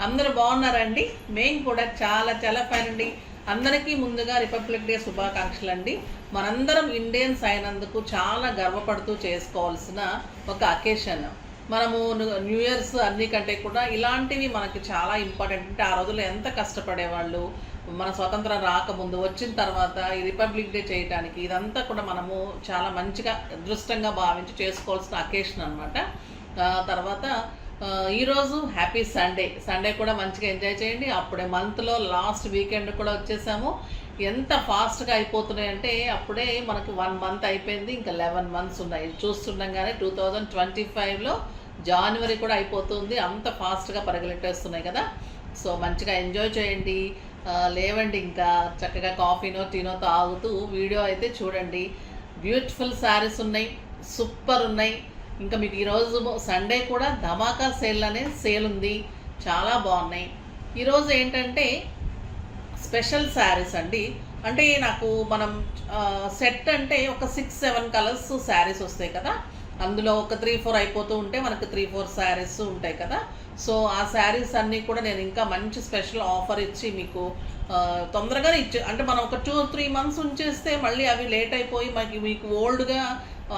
అందరూ బాగున్నారండి. మేము కూడా చాలా చాలా ఫైన్ అండి. అందరికీ ముందుగా రిపబ్లిక్ డే శుభాకాంక్షలు అండి. మనందరం ఇండియన్స్ అయినందుకు చాలా గర్వపడుతూ చేసుకోవాల్సిన ఒక అకేషన్. మనము న్యూ ఇయర్స్ అన్ని కంటే కూడా ఇలాంటివి మనకి చాలా ఇంపార్టెంట్. అంటే ఆ రోజుల్లో ఎంత కష్టపడేవాళ్ళు, మన స్వతంత్రం రాకముందు, వచ్చిన తర్వాత ఈ రిపబ్లిక్ డే చేయడానికి ఇదంతా కూడా మనము చాలా మంచిగా అదృష్టంగా భావించి చేసుకోవాల్సిన అకేషన్ అనమాట. తర్వాత ఈరోజు హ్యాపీ సండే కూడా మంచిగా ఎంజాయ్ చేయండి. అప్పుడే మంత్లో లాస్ట్ వీకెండ్ కూడా వచ్చేసాము. ఎంత ఫాస్ట్గా అయిపోతున్నాయి అంటే అప్పుడే మనకి 1 మంత్ అయిపోయింది, ఇంకా 11 మంత్స్ ఉన్నాయి. చూస్తుండగానే 2025లో జనవరి కూడా అయిపోతుంది. అంత ఫాస్ట్గా పరిగెట్టేస్తున్నాయి కదా. సో మంచిగా ఎంజాయ్ చేయండి, లేవండి, ఇంకా చక్కగా కాఫీనో టీనో తాగుతూ వీడియో అయితే చూడండి. బ్యూటిఫుల్ శారీస్ ఉన్నాయి, సూపర్ ఉన్నాయి. ఇంకా మీకు ఈరోజు సండే కూడా ధమాకా సేల్ అనే సేల్ ఉంది, చాలా బాగున్నాయి. ఈరోజు ఏంటంటే స్పెషల్ శారీస్ అండి. అంటే నాకు మనం సెట్ అంటే ఒక 6-7 కలర్స్ శారీస్ వస్తాయి కదా, అందులో ఒక 3-4 అయిపోతూ ఉంటే మనకు 3-4 శారీస్ ఉంటాయి కదా. సో ఆ శారీస్ అన్నీ కూడా నేను ఇంకా మంచి స్పెషల్ ఆఫర్ ఇచ్చి మీకు తొందరగానే అంటే మనం ఒక 2-3 మంత్స్ ఉంచేస్తే మళ్ళీ అవి లేట్ అయిపోయి మీకు ఓల్డ్గా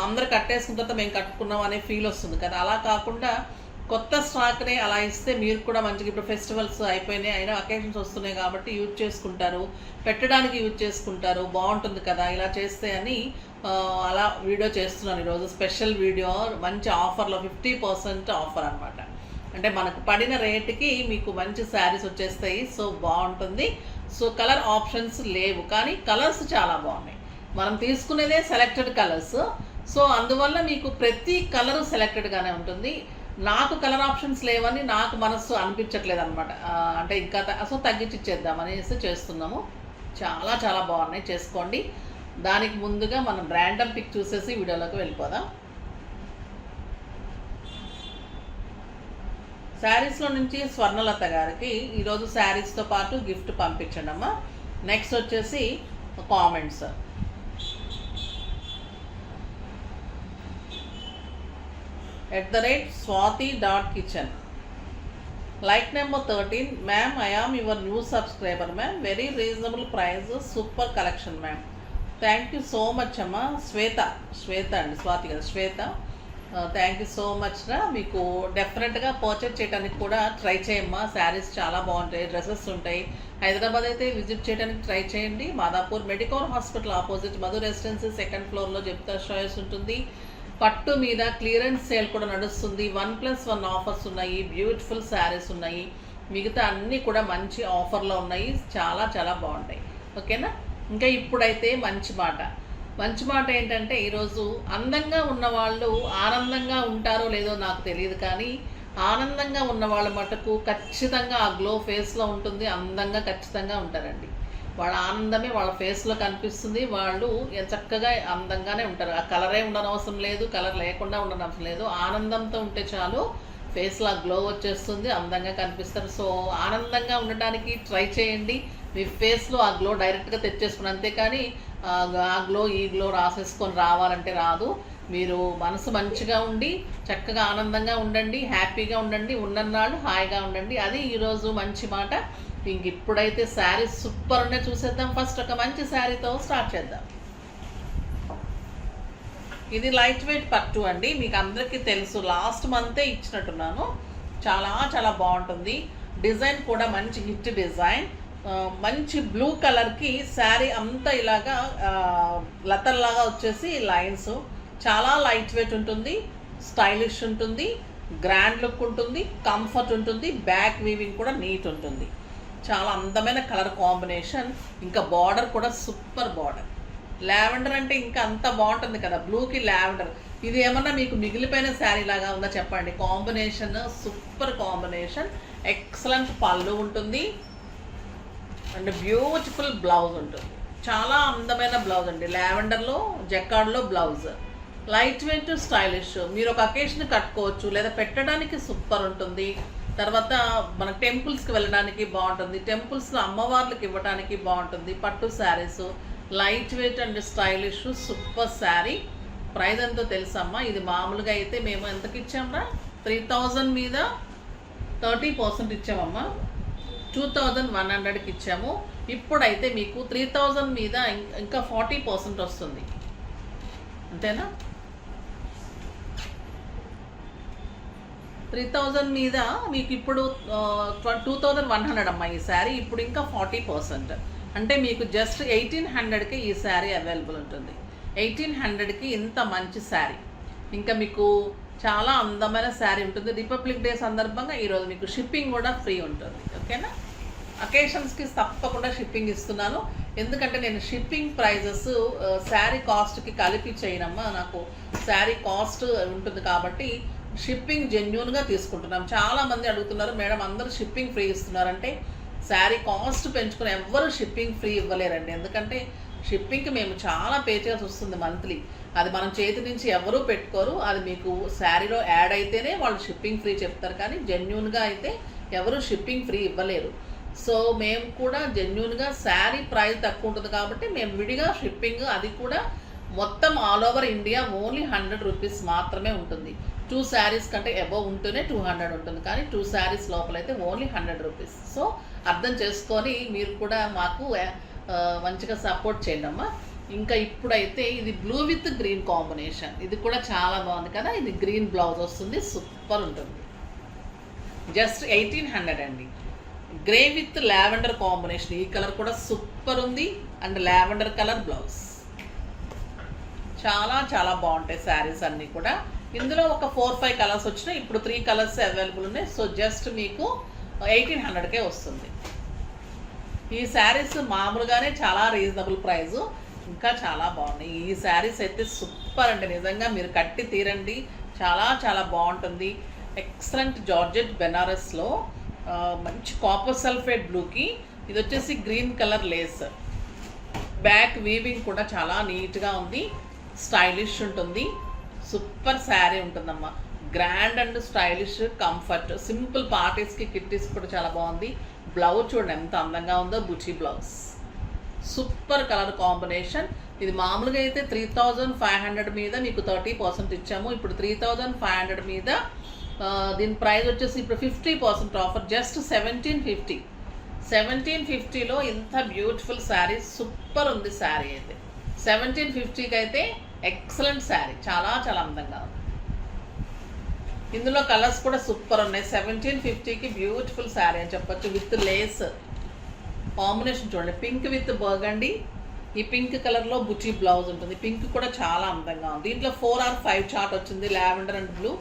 అందరు కట్టేసుకున్న తర్వాత మేము కట్టుకున్నాం అనే ఫీల్ వస్తుంది కదా. అలా కాకుండా కొత్త స్టాక్నే అలా ఇస్తే మీరు కూడా మంచిగా, ఇప్పుడు ఫెస్టివల్స్ అయిపోయినాయి అయినా అకేషన్స్ వస్తున్నాయి కాబట్టి యూజ్ చేసుకుంటారు, పెట్టడానికి యూజ్ చేసుకుంటారు, బాగుంటుంది కదా ఇలా చేస్తే అని అలా వీడియో చేస్తున్నాను ఈరోజు. స్పెషల్ వీడియో, మంచి ఆఫర్లో 50% ఆఫర్ అనమాట. అంటే మనకు పడిన రేటుకి మీకు మంచి శారీస్ వచ్చేస్తాయి. సో బాగుంటుంది. సో కలర్ ఆప్షన్స్ లేవు, కానీ కలర్స్ చాలా బాగున్నాయి. మనం తీసుకునేదే సెలెక్టెడ్ కలర్స్. సో అందువల్ల మీకు ప్రతి కలర్ సెలెక్టెడ్గానే ఉంటుంది. నాకు కలర్ ఆప్షన్స్ లేవని నాకు మనస్సు అనిపించట్లేదు అనమాట. అంటే ఇంకా అసలు తగ్గించి ఇచ్చేద్దామనేసి చేస్తున్నాము. చాలా చాలా బాగున్నాయి, చేసుకోండి. దానికి ముందుగా మనం ర్యాండమ్ పిక్ చూసేసి వీడియోలోకి వెళ్ళిపోదాం. శారీస్లో నుంచి స్వర్ణలత గారికి ఈరోజు శారీస్తో పాటు గిఫ్ట్ పంపించండి అమ్మా. నెక్స్ట్ వచ్చేసి comments. @swati.kitchen. Like number 13, ma'am, I am your new subscriber, ma'am. Very reasonable prices, super collection, ma'am. Thank you so much, amma. Shweta and Swati kada, Shweta. Thank you so much ra. Meeku definitely purchase cheyadaniki kuda try cheyamma. Sarees chaala baguntayi, dresses untayi. Hyderabad aithe visit cheyadaniki try cheyandi. Madhapur Medical Hospital opposite Madhu Residency 2nd floor lo Jepta choice untundi. పట్టు మీద clearance sale కూడా నడుస్తుంది. 1+1 offers ఉన్నాయి, beautiful saris ఉన్నాయి, మిగతా అన్నీ కూడా మంచి ఆఫర్లో ఉన్నాయి. చాలా చాలా బాగుంటాయి. ఓకేనా. ఇంకా ఇప్పుడైతే మంచి మాట ఏంటంటే ఈరోజు అందంగా ఉన్నవాళ్ళు ఆనందంగా ఉంటారో లేదో నాకు తెలియదు, కానీ ఆనందంగా ఉన్నవాళ్ళ మటుకు ఖచ్చితంగా ఆ గ్లో ఫేస్లో ఉంటుంది. అందంగా ఖచ్చితంగా ఉంటారండి. వాళ్ళ ఆనందమే వాళ్ళ ఫేస్లో కనిపిస్తుంది. వాళ్ళు చక్కగా అందంగానే ఉంటారు. ఆ కలరే ఉండనవసరం లేదు, కలర్ లేకుండా ఉండనవసరం లేదు. ఆనందంతో ఉంటే చాలు, ఫేస్లో గ్లో వచ్చేస్తుంది, అందంగా కనిపిస్తారు. సో ఆనందంగా ఉండడానికి ట్రై చేయండి. మీ ఫేస్లో ఆ గ్లో డైరెక్ట్గా తెచ్చేసుకుని, అంతేకాని ఆ గ్లో ఈ గ్లో రాసేసుకొని రావాలంటే రాదు. మీరు మనసు మంచిగా ఉండి చక్కగా ఆనందంగా ఉండండి, హ్యాపీగా ఉండండి, ఉన్నన్నాళ్ళు హాయిగా ఉండండి. అది ఈరోజు మంచి మాట. ఇంక ఇప్పుడైతే శారీస్ సూపర్ ఉన్నాయి, చూసేద్దాం. ఫస్ట్ ఒక మంచి శారీతో స్టార్ట్ చేద్దాం. ఇది లైట్ వెయిట్ పట్టు అండి. మీకు అందరికీ తెలుసు, లాస్ట్ మంతే ఇచ్చినట్టున్నాను. చాలా చాలా బాగుంటుంది. డిజైన్ కూడా మంచి హిట్ డిజైన్. మంచి బ్లూ కలర్కి శారీ అంతా ఇలాగా లతల్లాగా వచ్చేసి లైన్స్. చాలా లైట్ వెయిట్ ఉంటుంది, స్టైలిష్ ఉంటుంది, గ్రాండ్ లుక్ ఉంటుంది, కంఫర్ట్ ఉంటుంది. బ్యాక్ వీవింగ్ కూడా నీట్ ఉంటుంది. చాలా అందమైన కలర్ కాంబినేషన్. ఇంకా బార్డర్ కూడా సూపర్ బార్డర్. లావెండర్ అంటే ఇంకా అంత బాగుంటుంది కదా, బ్లూకి లావెండర్. ఇది ఏమన్నా మీకు మిగిలిపోయిన శారీ లాగా ఉందా చెప్పండి. Combination super combination. ఎక్సలెంట్ పళ్ళు ఉంటుంది అండ్ బ్యూటిఫుల్ బ్లౌజ్ ఉంటుంది. చాలా అందమైన బ్లౌజ్ అండి. లావెండర్లో జకార్డ్లో బ్లౌజ్. Light weight, stylish. మీరు ఒక అకేషన్ కట్టుకోవచ్చు, లేదా పెట్టడానికి సూపర్ ఉంటుంది. తర్వాత మన టెంపుల్స్కి వెళ్ళడానికి బాగుంటుంది, టెంపుల్స్లో అమ్మవార్లకు ఇవ్వడానికి బాగుంటుంది. పట్టు saris light weight and stylish super sari. Price ఎంతో తెలుసమ్మా. ఇది మామూలుగా అయితే మేము ఎంతకి ఇచ్చామరా, 3000 మీద 30% ఇచ్చామమ్మా, 2100కి ఇచ్చాము. ఇప్పుడైతే మీకు 3000 మీద ఇంకా 40% వస్తుంది, అంతేనా? 3000 మీద మీకు ఇప్పుడు 2100 అమ్మా ఈ శారీ. ఇప్పుడు ఇంకా 40%, అంటే మీకు జస్ట్ 1800కి ఈ శారీ అవైలబుల్ ఉంటుంది. 1800కి ఇంత మంచి శారీ, ఇంకా మీకు చాలా అందమైన శారీ ఉంటుంది. రిపబ్లిక్ డే సందర్భంగా ఈరోజు మీకు షిప్పింగ్ కూడా ఫ్రీ ఉంటుంది, ఓకేనా? అకేషన్స్కి తప్పకుండా షిప్పింగ్ ఇస్తున్నాను, ఎందుకంటే నేను షిప్పింగ్ ప్రైజెస్ శారీ కాస్ట్కి కలిపి చేయనమ్మా. నాకు శారీ కాస్ట్ ఉంటుంది కాబట్టి షిప్పింగ్ జెన్యూన్గా తీసుకుంటున్నాం. చాలామంది అడుగుతున్నారు, మేడం అందరూ షిప్పింగ్ ఫ్రీ ఇస్తున్నారంటే శారీ కాస్ట్ పెంచుకుని ఎవ్వరు షిప్పింగ్ ఫ్రీ ఇవ్వలేరండి. ఎందుకంటే షిప్పింగ్కి మేము చాలా పే చేయాల్సి వస్తుంది మంత్లీ. అది మనం చేతి నుంచి ఎవరూ పెట్టుకోరు, అది మీకు శారీలో యాడ్ అయితేనే వాళ్ళు షిప్పింగ్ ఫ్రీ చెప్తారు, కానీ జెన్యూన్గా అయితే ఎవరు షిప్పింగ్ ఫ్రీ ఇవ్వలేరు. సో మేము కూడా జెన్యూన్గా శారీ ప్రైస్ తక్కువ ఉంటుంది కాబట్టి మేము విడిగా షిప్పింగ్, అది కూడా మొత్తం all over India only 100 rupees మాత్రమే ఉంటుంది. 2 శారీస్ కంటే అబవ్ ఉంటేనే 200 ఉంటుంది, కానీ 2 శారీస్ లోపలైతే ఓన్లీ 100 రూపీస్. సో అర్థం చేసుకొని మీరు కూడా మాకు మంచిగా సపోర్ట్ చేయండి అమ్మా. ఇంకా ఇప్పుడైతే ఇది బ్లూ విత్ గ్రీన్ కాంబినేషన్, ఇది కూడా చాలా బాగుంది కదా. ఇది గ్రీన్ బ్లౌజ్ వస్తుంది, సూపర్ ఉంటుంది. జస్ట్ 1800 అండి. గ్రే విత్ లావెండర్ కాంబినేషన్, ఈ కలర్ కూడా సూపర్ ఉంది, అండ్ లావెండర్ కలర్ బ్లౌజ్. చాలా చాలా బాగుంటాయి శారీస్ అన్నీ కూడా. ఇందులో ఒక 4-5 కలర్స్ వచ్చినాయి, ఇప్పుడు 3 కలర్స్ అవైలబుల్ ఉన్నాయి. సో జస్ట్ మీకు 1800కే వస్తుంది. ఈ శారీస్ మామూలుగానే చాలా రీజనబుల్ ప్రైజు, ఇంకా చాలా బాగున్నాయి. ఈ శారీస్ అయితే సూపర్ అండి, నిజంగా మీరు కట్టి తీరండి, చాలా చాలా బాగుంటుంది. ఎక్సలెంట్ జార్జెట్ బెనారస్లో మంచి కాపర్ సల్ఫేట్ బ్లూకి ఇది వచ్చేసి green colour Lay's. Back weaving కూడా చాలా నీట్గా ఉంది, స్టైలిష్ ఉంటుంది. సూపర్ శారీ ఉంటుందమ్మా, grand and stylish, comfort. Simple పార్టీస్కి, కిట్టీస్ కూడా చాలా బాగుంది. బ్లౌజ్ చూడండి ఎంత అందంగా ఉందో, Buchi blouse. Super colour combination. ఇది మామూలుగా అయితే 3500 మీద మీకు 30% ఇచ్చాము. ఇప్పుడు 3500 మీద దీని ప్రైస్ వచ్చేసి ఇప్పుడు 50% ఆఫర్, జస్ట్ 1750. 1750లో ఇంత బ్యూటిఫుల్ శారీ, సూపర్ ఉంది శారీ అయితే. 1750కి అయితే ఎక్సలెంట్ శారీ, చాలా చాలా అందంగా ఉంది. ఇందులో కలర్స్ కూడా సూపర్ ఉన్నాయి. 1750కి బ్యూటిఫుల్ శారీ అని చెప్పొచ్చు, విత్ లేస్ కాంబినేషన్. చూడండి, పింక్ విత్ బర్గండి. ఈ పింక్ కలర్లో బుచి బ్లౌజ్ ఉంటుంది. పింక్ కూడా చాలా అందంగా ఉంది. దీంట్లో 4 or 5 చార్ట్ వచ్చింది, లావెండర్ అండ్ బ్లూ.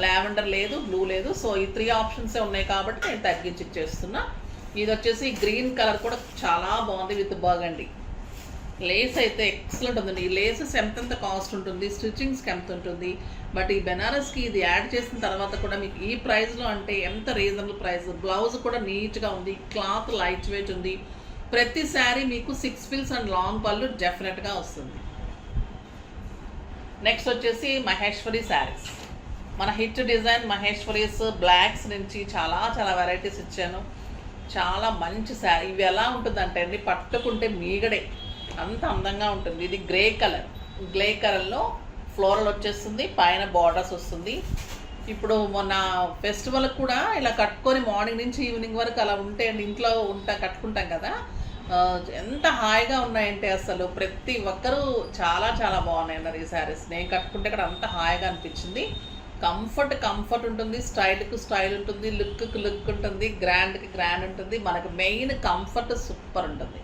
లావెండర్ లేదు, బ్లూ లేదు. సో ఈ 3 ఆప్షన్సే ఉన్నాయి కాబట్టి నేను తగ్గించి ఇచ్చేస్తున్నా. ఇది వచ్చేసి గ్రీన్ కలర్ కూడా చాలా బాగుంది, విత్ బర్గండి. లేస్ అయితే ఎక్సలెంట్ ఉందండి. ఈ లేసెస్ ఎంత కాస్ట్ ఉంటుంది, స్టిచ్చింగ్స్కి ఎంత ఉంటుంది, బట్ ఈ బెనారస్కి ఇది యాడ్ చేసిన తర్వాత కూడా మీకు ఈ ప్రైస్లో అంటే ఎంత రీజనబుల్ ప్రైస్. బ్లౌజ్ కూడా నీట్గా ఉంది, క్లాత్ లైట్ వెయిట్ ఉంది. ప్రతి శారీ మీకు 6 ఫిల్స్ అండ్ లాంగ్ పళ్ళు డెఫినెట్గా వస్తుంది. నెక్స్ట్ వచ్చేసి మహేశ్వరి శారీస్. మన హిట్ డిజైన్ మహేశ్వరీస్ బ్లాక్స్ నుంచి చాలా చాలా వెరైటీస్ ఇచ్చాను. చాలా మంచి శారీ. ఇవి ఎలా ఉంటుందంటే అండి, పట్టుకుంటే మీగడే అంత అందంగా ఉంటుంది. ఇది గ్రే కలర్లో ఫ్లోరల్ వచ్చేస్తుంది, పైన బార్డర్స్ వస్తుంది. ఇప్పుడు మొన్న ఫెస్టివల్కి కూడా ఇలా కట్టుకొని మార్నింగ్ నుంచి ఈవినింగ్ వరకు అలా ఉంటే అండి, ఇంట్లో కట్టుకుంటాం కదా, ఎంత హాయిగా ఉన్నాయంటే అసలు ప్రతి ఒక్కరూ చాలా చాలా బాగున్నాయి అన్నారు ఈ శారీస్. నేను కట్టుకుంటే ఇక్కడ అంత హాయిగా అనిపించింది. కంఫర్ట్ ఉంటుంది, స్టైల్కి స్టైల్ ఉంటుంది, లుక్కి లుక్ ఉంటుంది, గ్రాండ్కి గ్రాండ్ ఉంటుంది. మనకు మెయిన్ కంఫర్ట్ సూపర్ ఉంటుంది.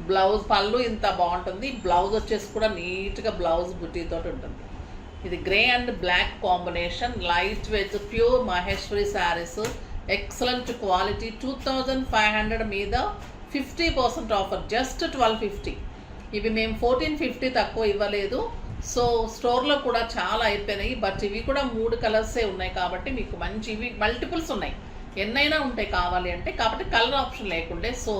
బ్లౌజ్ పళ్ళు ఇంత బాగుంటుంది. బ్లౌజ్ వచ్చేసి కూడా నీట్గా బ్లౌజ్ బుటీతో ఉంటుంది. ఇది grey and black combination, light weight pure Maheshwari sarees, excellent quality. 2500 మీద 50% ఆఫర్, జస్ట్ 1250. ఇవి మేము 1450 తక్కువ ఇవ్వలేదు. సో స్టోర్లో కూడా చాలా అయిపోయినాయి, బట్ ఇవి కూడా 3 కలర్సే ఉన్నాయి కాబట్టి మీకు మంచి, ఇవి మల్టిపుల్స్ ఉన్నాయి, ఎన్నైనా ఉంటాయి కావాలి అంటే, కాబట్టి కలర్ ఆప్షన్ లేకుండే. సో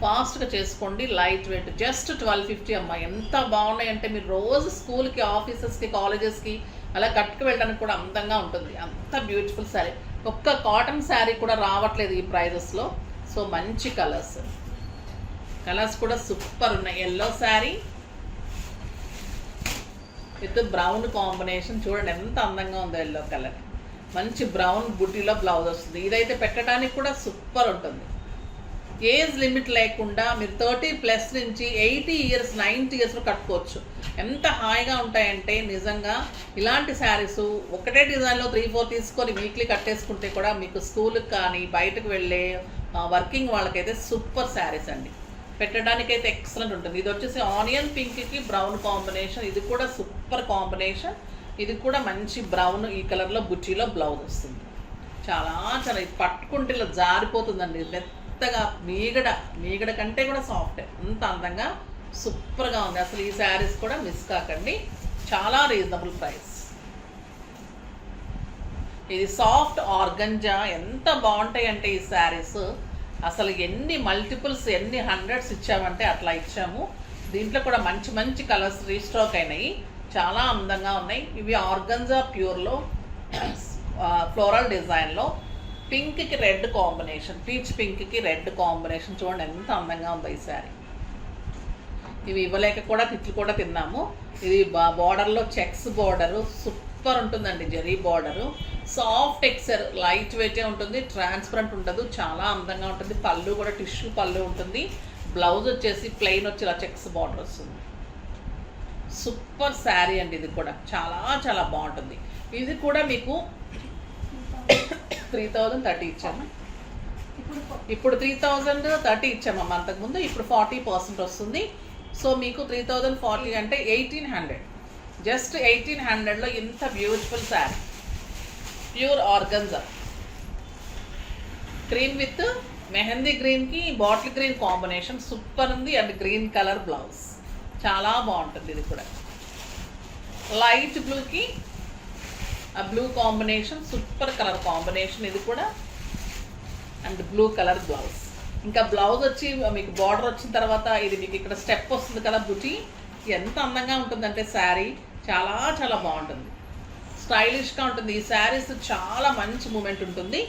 ఫాస్ట్గా చేసుకోండి. లైట్ వెయిట్, జస్ట్ 1250 అమ్మా. ఎంత బాగున్నాయి అంటే మీరు రోజు స్కూల్కి, ఆఫీసెస్కి, కాలేజెస్కి అలా కట్టుకు వెళ్ళడానికి కూడా అందంగా ఉంటుంది. అంత బ్యూటిఫుల్ శారీ. ఒక్క కాటన్ శారీ కూడా రావట్లేదు ఈ ప్రైజెస్లో. సో మంచి కలర్స్ కూడా సూపర్ ఉన్నాయి. Yellow sari with brown combination, చూడండి ఎంత అందంగా ఉందో ఎల్లో కలర్. మంచి బ్రౌన్ బుటీలో బ్లౌజ్ వస్తుంది. ఇదైతే పెట్టడానికి కూడా సూపర్ ఉంటుంది. ఏజ్ లిమిట్ లేకుండా మీరు 30+ నుంచి 80 ఇయర్స్ 90 ఇయర్స్లో కట్టుకోవచ్చు. ఎంత హాయిగా ఉంటాయంటే నిజంగా ఇలాంటి శారీస్ ఒకటే డిజైన్లో 3-4 తీసుకొని వీక్లీ కట్టేసుకుంటే కూడా మీకు స్కూల్కి కానీ బయటకు వెళ్ళే వర్కింగ్ వాళ్ళకైతే సూపర్ శారీస్ అండి. పెట్టడానికైతే ఎక్సలెంట్ ఉంటుంది. ఇది వచ్చేసి ఆనియన్ పింక్కి బ్రౌన్ కాంబినేషన్. ఇది కూడా సూపర్ కాంబినేషన్. ఇది కూడా మంచి బ్రౌన్ ఈ కలర్లో బుట్టీలో బ్లౌజ్ వస్తుంది. చాలా చాలా ఇది పట్టుకుంటే ఇలా జారిపోతుందండి. మెత్తగా మీగడ కంటే కూడా సాఫ్ట్, అంత అందంగా సూపర్గా ఉంది. అసలు ఈ శారీస్ కూడా మిస్ కాకండి, చాలా రీజనబుల్ ప్రైస్. ఇది సాఫ్ట్ ఆర్గంజా, ఎంత బాగుంటాయి అంటే ఈ శారీస్ అసలు ఎన్ని మల్టిపుల్స్ ఎన్ని హండ్రెడ్స్ ఇచ్చామంటే అట్లా ఇచ్చాము. దీంట్లో కూడా మంచి మంచి కలర్స్ రీస్టాక్ అయినాయి, చాలా అందంగా ఉన్నాయి. ఇవి ఆర్గంజా ప్యూర్లో ఫ్లోరల్ డిజైన్లో పింక్కి రెడ్ కాంబినేషన్, పీచ్ పింక్కి రెడ్ కాంబినేషన్. చూడండి ఎంత అందంగా ఉంది ఈ శారీ. ఇవి ఇవ్వలేక కూడా తిట్లు కూడా తిన్నాము. ఇది బార్డర్లో చెక్స్ బార్డరు సూపర్ ఉంటుందండి, zari border, soft texture, light వెయిటే ఉంటుంది, ట్రాన్స్పరెంట్ ఉండదు, చాలా అందంగా ఉంటుంది. పళ్ళు కూడా టిష్యూ పళ్ళు ఉంటుంది. బ్లౌజ్ వచ్చేసి ప్లెయిన్ వచ్చి ఇలా చెక్స్ బార్డర్ వస్తుంది. సూపర్ శారీ అండి, ఇది కూడా చాలా చాలా బాగుంటుంది. ఇది కూడా మీకు 3030 ఇచ్చాము. ఇప్పుడు 3030 ఇచ్చామమ్మా అంతకుముందు, ఇప్పుడు 40% వస్తుంది. సో మీకు 3040 అంటే 1800, జస్ట్ 1800లో ఇంత beautiful sari, pure organza, green with mehndi గ్రీన్కి బాటిల్ గ్రీన్ కాంబినేషన్ సూపర్ ఉంది. అండ్ గ్రీన్ కలర్ బ్లౌజ్ చాలా బాగుంటుంది. ఇది కూడా లైట్ బ్లూకి ఆ blue combination, super colour combination ఇది కూడా. And blue colour blouse. ఇంకా బ్లౌజ్ వచ్చి మీకు బార్డర్ వచ్చిన తర్వాత ఇది మీకు ఇక్కడ స్టెప్ వస్తుంది కదా బుటీ, ఎంత అందంగా ఉంటుందంటే శారీ చాలా చాలా బాగుంటుంది, స్టైలిష్గా ఉంటుంది. ఈ శారీస్ చాలా మంచి మూమెంట్ ఉంటుంది.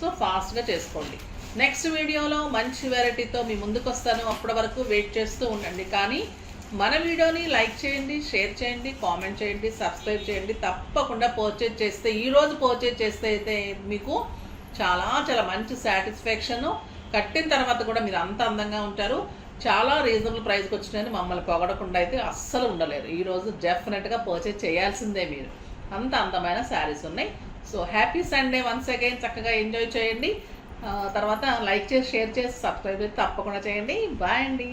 సో ఫాస్ట్గా చేసుకోండి. నెక్స్ట్ వీడియోలో మంచి వెరైటీతో మీ ముందుకు వస్తాను. అప్పటి వరకు వెయిట్ చేస్తూ ఉండండి. కానీ మన వీడియోని లైక్ చేయండి, షేర్ చేయండి, కామెంట్ చేయండి, సబ్స్క్రైబ్ చేయండి. తప్పకుండా పర్చేజ్ చేస్తే, ఈరోజు పర్చేజ్ చేస్తే అయితే మీకు చాలా చాలా మంచి సాటిస్ఫాక్షను. కట్టిన తర్వాత కూడా మీరు అంత అందంగా ఉంటారు. చాలా రీజనబుల్ ప్రైస్కి వచ్చినాయని మమ్మల్ని పొగడకుండా అయితే అస్సలు ఉండలేరు. ఈరోజు డెఫినెట్గా పర్చేజ్ చేయాల్సిందే మీరు, అంత అందమైన శారీస్ ఉన్నాయి. So happy Sunday once again. చక్కగా ఎంజాయ్ చేయండి. తర్వాత లైక్ చేసి షేర్ చేసి సబ్స్క్రైబ్ చేసి తప్పకుండా చేయండి. బాయ్ అండి.